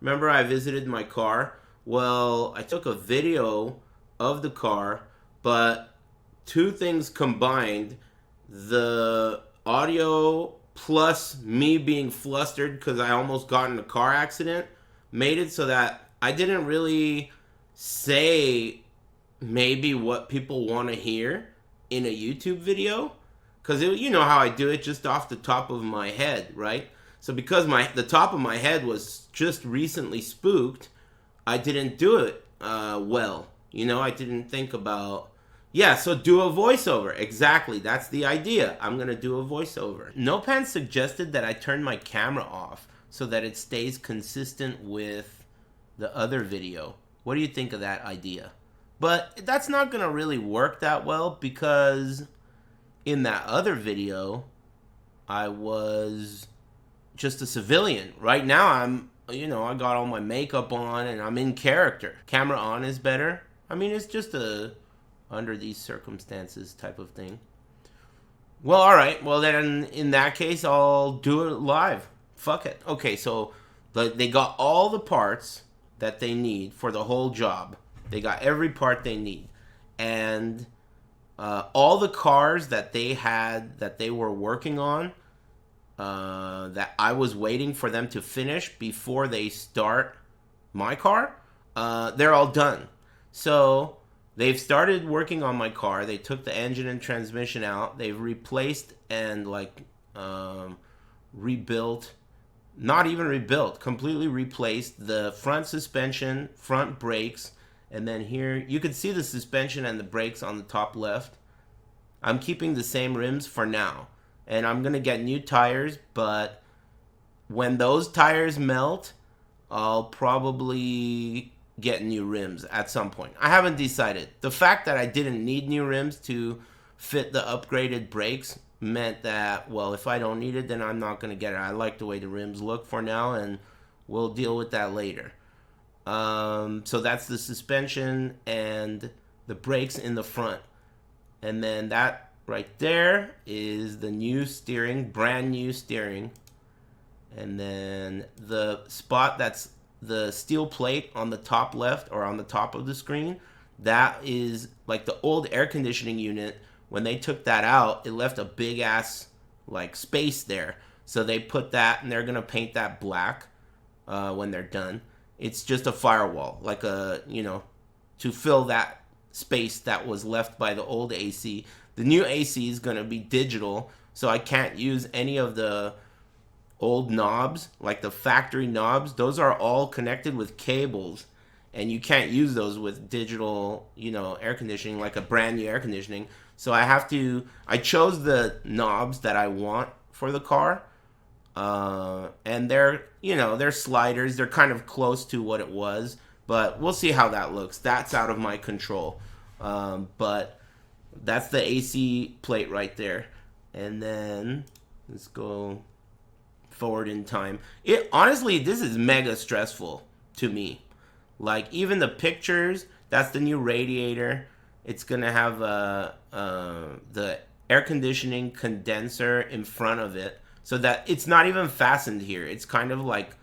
Remember I visited my car? Well, I took a video of the car, but two things combined, the audio plus me being flustered because I almost got in a car accident, made it so that I didn't really say maybe what people want to hear in a YouTube video, because you know how I do it just off the top of my head, right? So because the top of my head was just recently spooked, I didn't do it well. You know, I didn't think about, yeah, so do a voiceover. Exactly, that's the idea. I'm going to do a voiceover. Nopan suggested that I turn my camera off so that it stays consistent with the other video. What do you think of that idea? But that's not going to really work that well because in that other video, I was just a civilian. Right now, I got all my makeup on and I'm in character. Camera on is better. I mean, it's just a under these circumstances type of thing. Well, all right. Well, then in that case, I'll do it live. Fuck it. Okay, so they got all the parts that they need for the whole job. They got every part they need. And all the cars that they had, that they were working on, that I was waiting for them to finish before they start my car, they're all done. So they've started working on my car. They took the engine and transmission out. They've replaced and rebuilt, not even rebuilt, completely replaced the front suspension, front brakes, and then here you can see the suspension and the brakes on the top left. I'm keeping the same rims for now. And I'm going to get new tires, but when those tires melt, I'll probably get new rims at some point. I haven't decided. The fact that I didn't need new rims to fit the upgraded brakes meant that, well, if I don't need it, then I'm not going to get it. I like the way the rims look for now, and we'll deal with that later. So that's the suspension and the brakes in the front. And then that right there is the new steering, brand new steering. And then the spot that's the steel plate on the top left or on the top of the screen, that is like the old air conditioning unit. When they took that out, it left a big ass like space there. So they put that, and they're going to paint that black when they're done. It's just a firewall, like to fill that space that was left by the old AC. The new AC is going to be digital, so I can't use any of the old knobs, like the factory knobs. Those are all connected with cables, and you can't use those with digital, air conditioning, like a brand new air conditioning. So I chose the knobs that I want for the car, and they're sliders. They're kind of close to what it was, but we'll see how that looks. That's out of my control. But that's the AC plate right there. And then let's go forward in time. Honestly, this is mega stressful to me. Like, even the pictures, that's the new radiator. It's gonna have the air conditioning condenser in front of it, so that it's not even fastened here. It's kind of like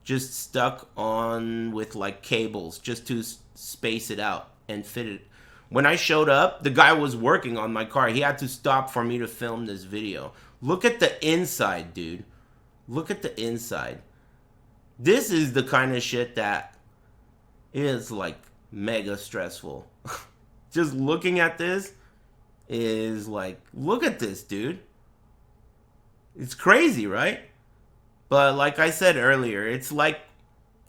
just stuck on with like cables just to space it out and fit it. When I showed up, the guy was working on my car. He had to stop for me to film this video. Look at the inside, dude. Look at the inside. This is the kind of shit that is like mega stressful. Just looking at this is like, look at this, dude. It's crazy, right? But like I said earlier, it's like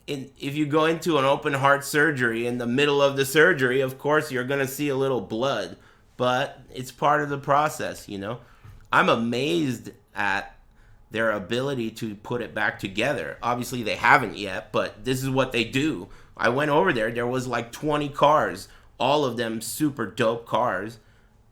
if you go into an open heart surgery, in the middle of the surgery, of course, you're going to see a little blood. But it's part of the process, I'm amazed at their ability to put it back together. Obviously, they haven't yet, but this is what they do. I went over there. There was like 20 cars, all of them super dope cars.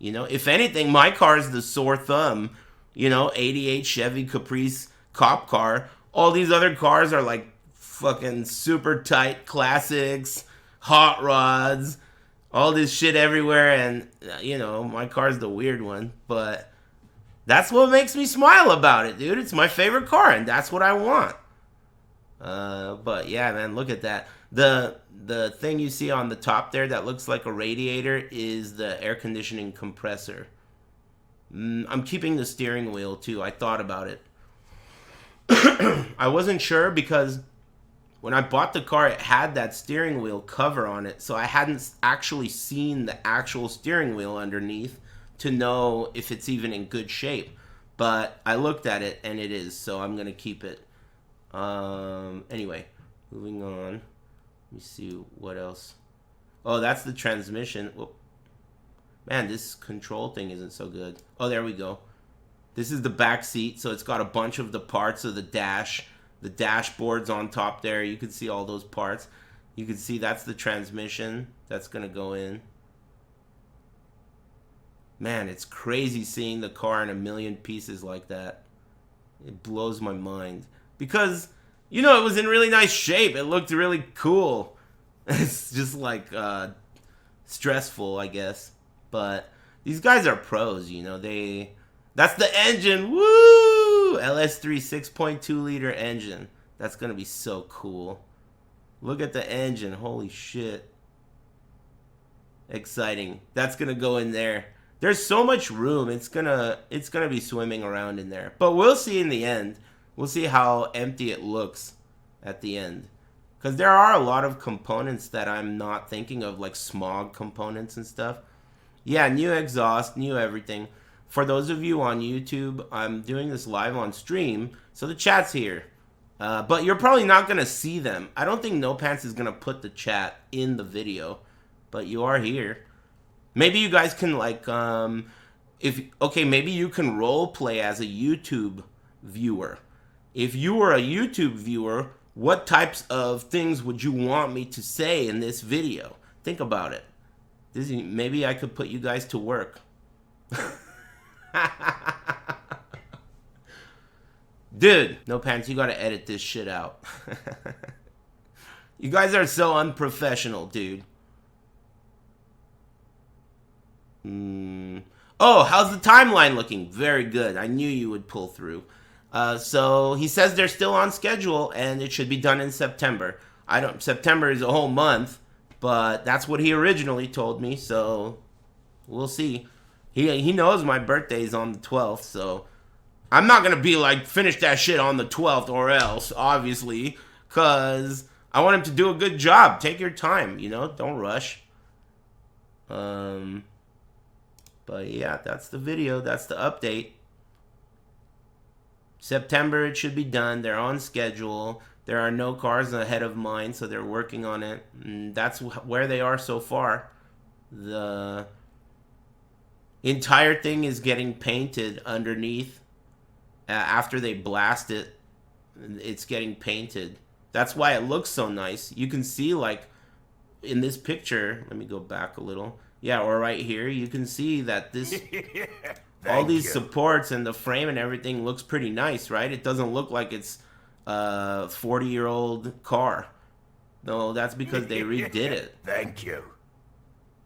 If anything, my car is the sore thumb. 88 Chevy Caprice cop car. All these other cars are like fucking super tight classics, hot rods, all this shit everywhere. And, my car's the weird one. But that's what makes me smile about it, dude. It's my favorite car, and that's what I want. But yeah, man, look at that. The thing you see on the top there that looks like a radiator is the air conditioning compressor. I'm keeping the steering wheel too. I thought about it. I wasn't sure because when I bought the car, it had that steering wheel cover on it, so I hadn't actually seen the actual steering wheel underneath to know if it's even in good shape. But I looked at it, and it is, so I'm going to keep it. Anyway, moving on. Let me see what else. Oh, that's the transmission. Whoop. Man, this control thing isn't so good. Oh, there we go. This is the back seat, so it's got a bunch of the parts of the dash. The dashboard's on top there. You can see all those parts. You can see that's the transmission that's going to go in. Man, it's crazy seeing the car in a million pieces like that. It blows my mind. Because, you know, it was in really nice shape. It looked really cool. It's just like stressful, I guess. But these guys are pros, you know. That's the engine. Woo! LS3 6.2 liter engine. That's going to be so cool. Look at the engine. Holy shit. Exciting. That's going to go in there. There's so much room. It's gonna be swimming around in there. But we'll see in the end. We'll see how empty it looks at the end. Because there are a lot of components that I'm not thinking of, like smog components and stuff. Yeah, new exhaust, new everything. For those of you on YouTube, I'm doing this live on stream, so the chat's here. But you're probably not going to see them. I don't think No Pants is going to put the chat in the video, but you are here. Maybe you guys can, like, maybe you can role play as a YouTube viewer. If you were a YouTube viewer, what types of things would you want me to say in this video? Think about it. Maybe I could put you guys to work. Dude, No Pants, you gotta edit this shit out. You guys are so unprofessional, dude. Oh, how's the timeline looking? Very good. I knew you would pull through. So he says they're still on schedule and it should be done in September. September is a whole month, but that's what he originally told me, so we'll see. He knows my birthday's on the 12th, so I'm not going to be like, finish that shit on the 12th or else, obviously, because I want him to do a good job. Take your time, you know? Don't rush. But yeah, that's the video. That's the update. September, it should be done. They're on schedule. There are no cars ahead of mine, so they're working on it. And that's where they are so far. The entire thing is getting painted underneath. After they blast it, it's getting painted. That's why it looks so nice. You can see, like, in this picture, let me go back a little. Yeah, or right here, you can see that this, all these supports and the frame and everything looks pretty nice, right? It doesn't look like it's a 40-year-old car. No, that's because they redid it. Thank you.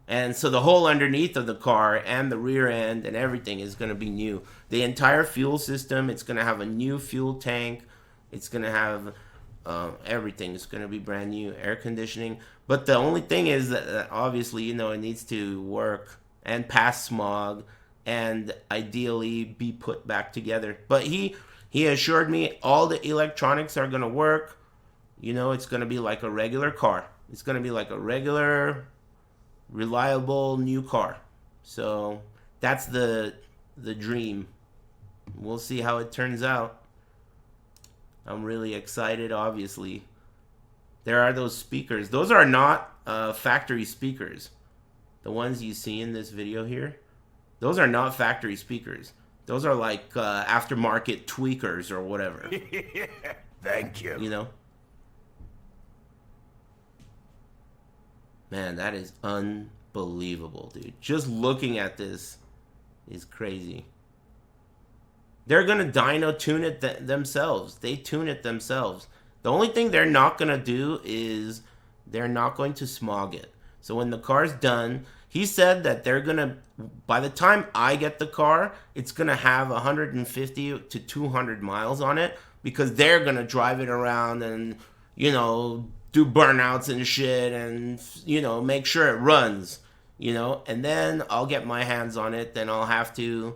And so the whole underneath of the car and the rear end and everything is going to be new. The entire fuel system, it's going to have a new fuel tank. It's going to have everything. It's going to be brand new. Air conditioning. But the only thing is that obviously, you know, it needs to work and pass smog and ideally be put back together. But he assured me all the electronics are going to work. You know, it's going to be like a regular car. It's going to be like a regular, reliable new car. So that's the dream. We'll see how it turns out. I'm really excited, obviously. There are those speakers. Those are not factory speakers. The ones you see in this video here, those are not factory speakers. Those are like aftermarket tweakers or whatever. Thank you. You know? Man, that is unbelievable, dude. Just looking at this is crazy. They're going to dyno tune it themselves. They tune it themselves. The only thing they're not going to do is they're not going to smog it. So when the car's done, he said that they're going to, by the time I get the car, it's going to have 150 to 200 miles on it because they're going to drive it around and do burnouts and shit and, make sure it runs, and then I'll get my hands on it. Then I'll have to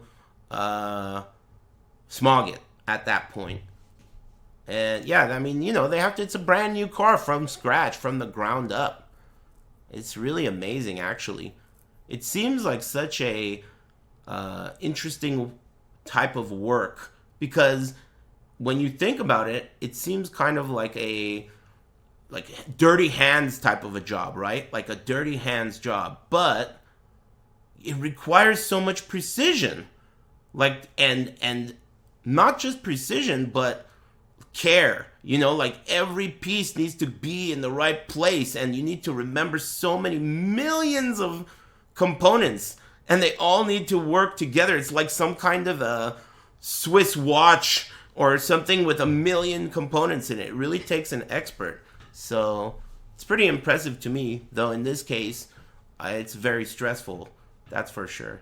smog it at that point. And yeah, I mean, it's a brand new car from scratch, from the ground up. It's really amazing, actually. It seems like such a interesting type of work because when you think about it, it seems kind of like a dirty hands type of a job, right? Like a dirty hands job, but it requires so much precision, and not just precision, but care. Like every piece needs to be in the right place, and you need to remember so many millions of components, and they all need to work together. It's like some kind of a Swiss watch or something with a million components in it. It really takes an expert. So it's pretty impressive to me, though in this case, it's very stressful. That's for sure.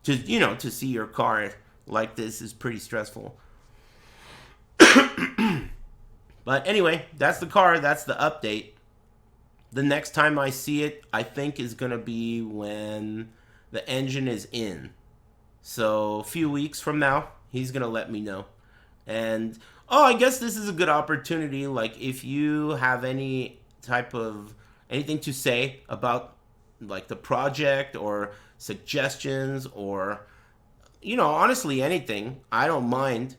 To see your car like this is pretty stressful. But anyway, that's the car. That's the update. The next time I see it, I think is going to be when the engine is in. So a few weeks from now, he's going to let me know. And, I guess this is a good opportunity. Like, if you have anything to say about, like, the project or suggestions or, honestly, anything, I don't mind.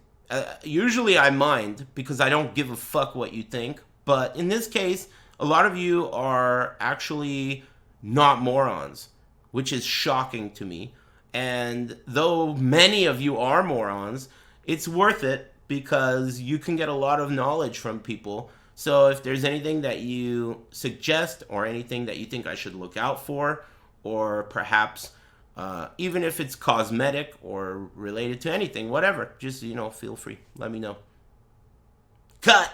Usually I mind because I don't give a fuck what you think. But in this case, a lot of you are actually not morons, which is shocking to me. And though many of you are morons, it's worth it because you can get a lot of knowledge from people. So if there's anything that you suggest or anything that you think I should look out for, or perhaps even if it's cosmetic or related to anything, whatever, just, feel free. Let me know. Cut!